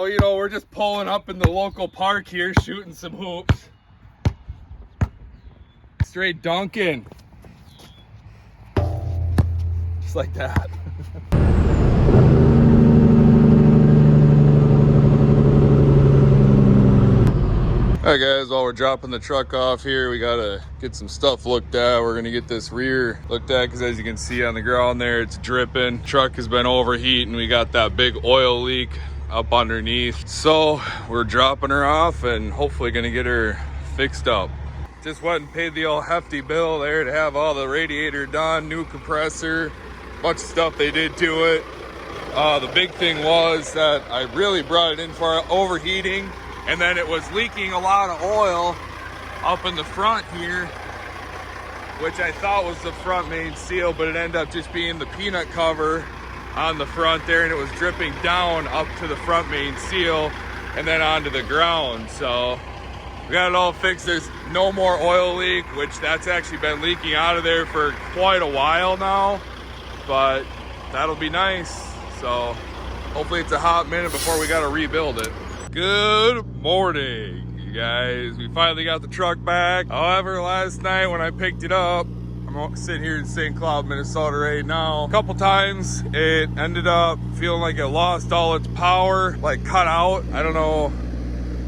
Well, you know, we're just pulling up in the local park here, shooting some hoops. Straight dunking. Just like that. Alright guys, while we're dropping the truck off here, we gotta get some stuff looked at. We're gonna get this rear looked at because as you can see on the ground there, it's dripping. Truck has been overheating. We got that big oil leak up underneath. So we're dropping her off and hopefully gonna get her fixed up. Just went and paid the old hefty bill there to have all the radiator done, new compressor, bunch of stuff they did to it. The big thing was that I really brought it in for overheating, and then it was leaking a lot of oil up in the front here, which I thought was the front main seal, but it ended up just being the peanut cover on the front there, and it was dripping down up to the front main seal and then onto the ground. So we got it all fixed. There's no more oil leak, which that's actually been leaking out of there for quite a while now, but that'll be nice. So hopefully it's a hot minute before we got to rebuild it. Good morning, you guys. We finally got the truck back. However, last night when I picked it up, I'm sitting here in St. Cloud, Minnesota right now. A couple times it ended up feeling like it lost all its power, like cut out. I don't know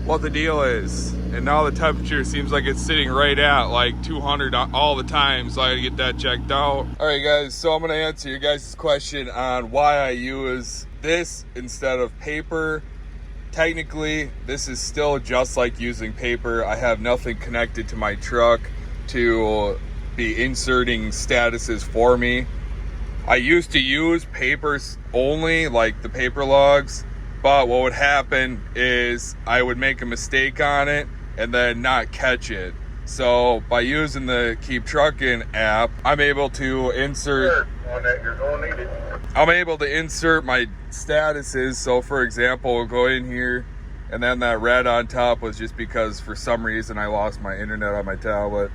what the deal is. And now the temperature seems like it's sitting right at like 200 all the time, so I gotta get that checked out. All right guys, so I'm gonna answer your guys' question on why I use this instead of paper. Technically, this is still just like using paper. I have nothing connected to my truck to be inserting statuses for me. I used to use papers only, like the paper logs, but what would happen is I would make a mistake on it and then not catch it. So by using the Keep Truckin' app, I'm able to insert I'm able to insert my statuses. So for example, we'll go in here, and then that red on top was just because for some reason I lost my internet on my tablet.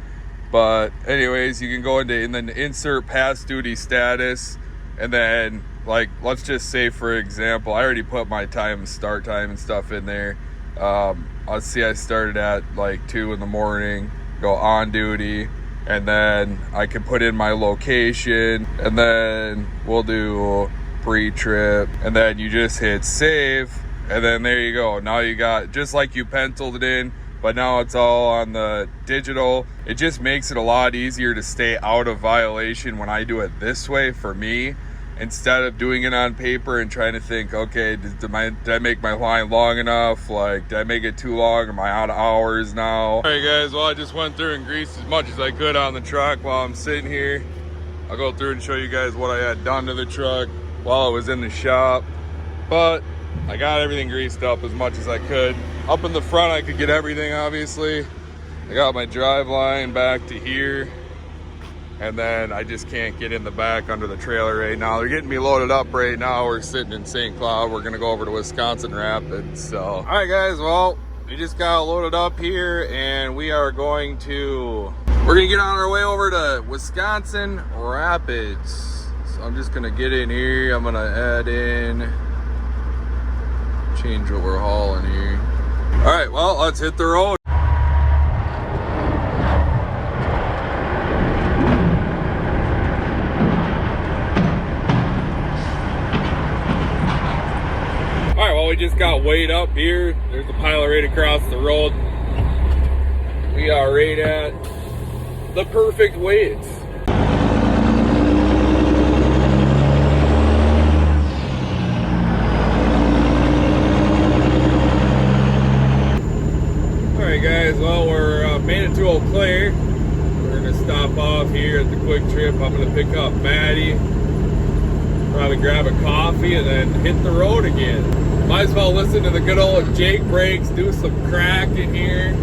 But anyways, you can go into and then insert past duty status, and then like let's just say for example, I already put my time, start time and stuff in there. Let's see, I started at like 2 in the morning, go on duty, and then I can put in my location, and then we'll do pre-trip, and then you just hit save, and then there you go. Now you got just like you penciled it in, but now it's all on the digital. It just makes it a lot easier to stay out of violation when I do it this way for me, instead of doing it on paper and trying to think, okay, did I make my line long enough? Like, did I make it too long? Am I out of hours now? All right, guys, well, I just went through and greased as much as I could on the truck while I'm sitting here. I'll go through and show you guys what I had done to the truck while it was in the shop. But I got everything greased up as much as I could. Up in the front, I could get everything, obviously. I got my drive line back to here. And then I just can't get in the back under the trailer right now. They're getting me loaded up right now. We're sitting in St. Cloud. We're gonna go over to Wisconsin Rapids. So, all right guys, well, we just got loaded up here and we're gonna get on our way over to Wisconsin Rapids. So I'm just gonna get in here. I'm gonna add in, change what we're hauling here. All right, well, let's hit the road. We just got weighed up here. There's a pilot right across the road. We are right at the perfect weights. Alright guys, well, we're made it to Eau Claire. We're gonna stop off here at the Quick Trip. I'm gonna pick up Maddy, probably grab a coffee, and then hit the road again. Might as well listen to the good old Jake brakes, do some crack in here.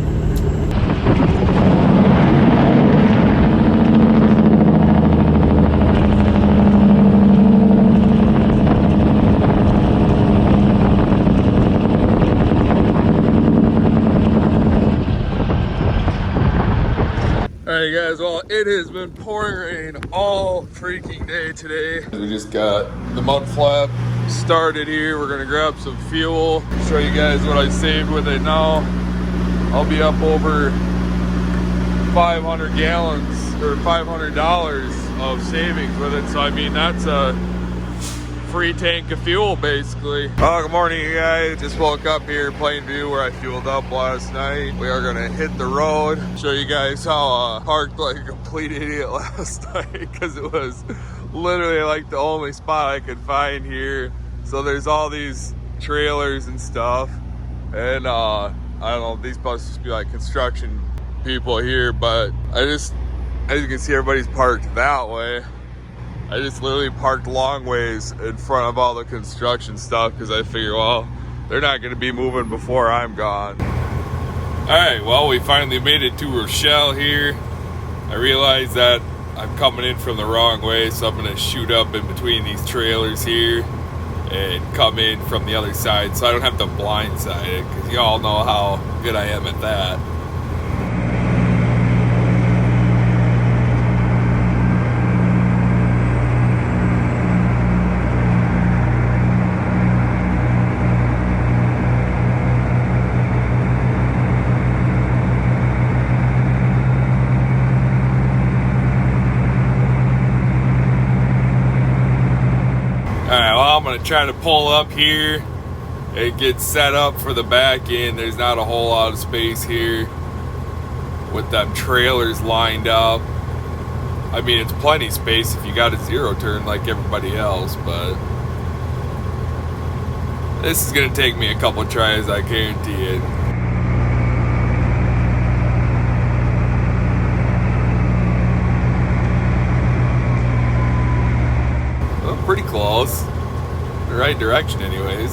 Alright guys, well, it has been pouring rain all freaking day today. We just got the mud flap started here. We're gonna grab some fuel, show you guys what I saved with it now. I'll be up over 500 gallons or $500 of savings with it. So I mean, that's a free tank of fuel basically. Oh, good morning you guys. Just woke up here in Plainview where I fueled up last night. We are gonna hit the road, show you guys how I parked like a complete idiot last night because it was literally like the only spot I could find here. So there's all these trailers and stuff, and I don't know, these must be like construction people here, but as you can see, everybody's parked that way. I just literally parked long ways in front of all the construction stuff because I figure, well, they're not going to be moving before I'm gone. All right, well, we finally made it to Rochelle here. I realized that I'm coming in from the wrong way, so I'm going to shoot up in between these trailers here and come in from the other side so I don't have to blindside it, because you all know how good I am at that. I'm gonna try to pull up here and get set up for the back end. There's not a whole lot of space here with them trailers lined up. I mean, it's plenty space if you got a zero turn like everybody else, but this is gonna take me a couple tries, I guarantee it. Well, pretty close. The right direction anyways.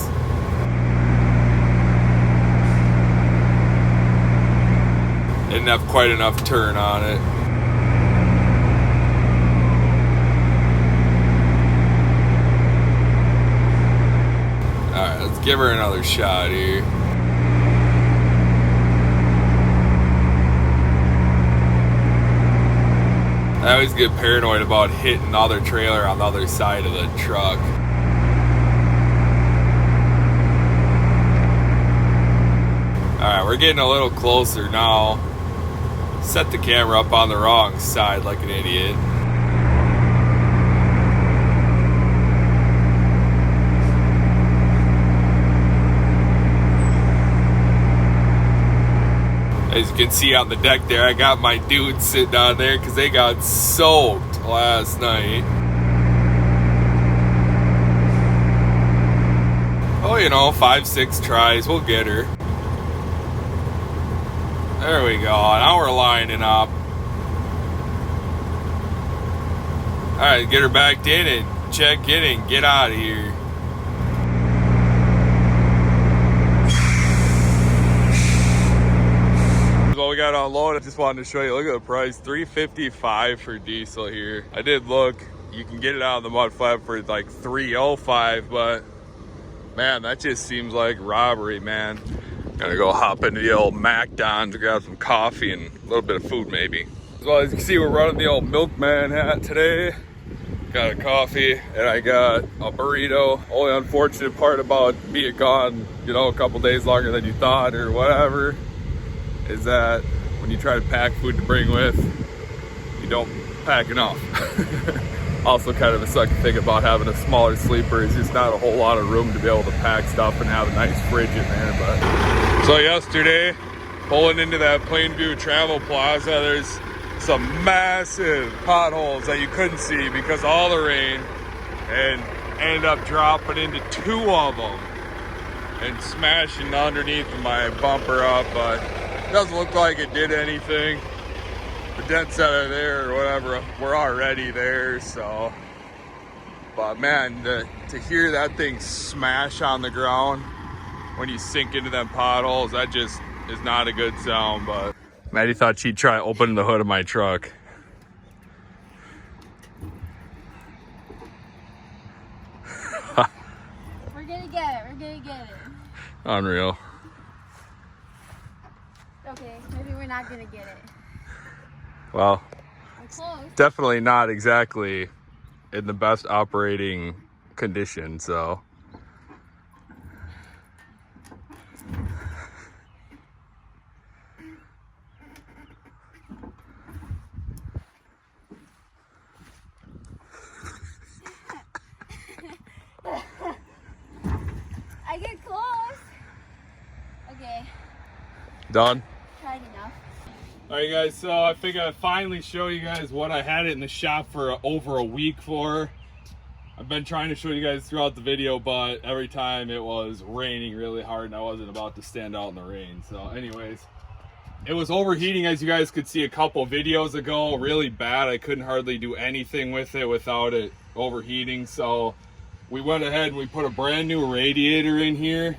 Didn't have quite enough turn on it. Alright, let's give her another shot here. I always get paranoid about hitting the other trailer on the other side of the truck. Alright, we're getting a little closer now. Set the camera up on the wrong side like an idiot. As you can see on the deck there, I got my dudes sitting on there because they got soaked last night. Oh, you know, 5-6 tries, we'll get her. There we go, now we're lining up. Alright, get her backed in and check in and get out of here. Well, we got unloaded. I just wanted to show you, look at the price, $3.55 for diesel here. I did look, you can get it out of the mud flap for like $3.05, but man, that just seems like robbery, man. Gonna go hop into the old Macdonald's to grab some coffee and a little bit of food maybe. Well, as you can see, we're running the old milkman hat today. Got a coffee and I got a burrito. Only unfortunate part about being gone, you know, a couple days longer than you thought or whatever, is that when you try to pack food to bring with, you don't pack enough. Also kind of a sucky thing about having a smaller sleeper is just not a whole lot of room to be able to pack stuff and have a nice fridge in there. But so yesterday, pulling into that Plainview Travel Plaza, there's some massive potholes that you couldn't see because of all the rain, and ended up dropping into 2 of them and smashing underneath my bumper up, but it doesn't look like it did anything. The dents that are there or whatever were already there, so. But man, to hear that thing smash on the ground when you sink into them potholes, that just is not a good sound. But Maddie thought she'd try opening the hood of my truck. We're gonna get it, we're gonna get it. Unreal. Okay, maybe we're not gonna get it. Well, Close. Definitely not exactly in the best operating condition, so Done? Tried enough. All right, guys, so I figured I'd finally show you guys what I had it in the shop for over a week for. I've been trying to show you guys throughout the video, but every time it was raining really hard and I wasn't about to stand out in the rain. So anyways, it was overheating, as you guys could see a couple videos ago, really bad. I couldn't hardly do anything with it without it overheating. So we went ahead and we put a brand new radiator in here.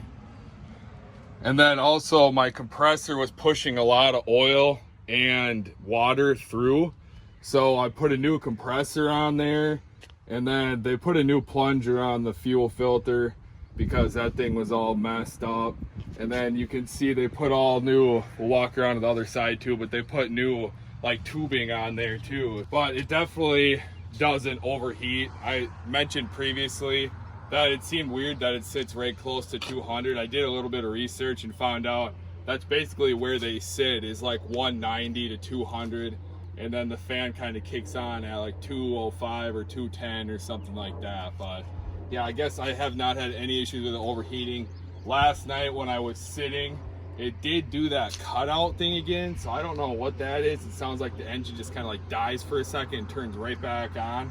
And then also my compressor was pushing a lot of oil and water through. So I put a new compressor on there. And then they put a new plunger on the fuel filter because that thing was all messed up. And then you can see they put all new, we'll walk around to the other side too, but they put new like tubing on there too. But it definitely doesn't overheat. I mentioned previously that it seemed weird that it sits right close to 200. I did a little bit of research and found out that's basically where they sit, is like 190 to 200. And then the fan kind of kicks on at like 205 or 210 or something like that. But yeah, I guess I have not had any issues with it overheating. Last night when I was sitting, it did do that cutout thing again. So I don't know what that is. It sounds like the engine just kind of like dies for a second and turns right back on.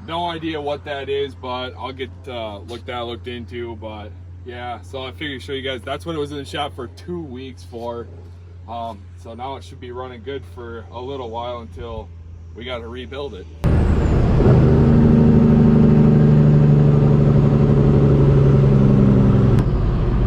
No idea what that is, but I'll get looked into. But yeah, so I figured to show you guys, that's what it was in the shop for 2 weeks for. So now it should be running good for a little while until we got to rebuild it.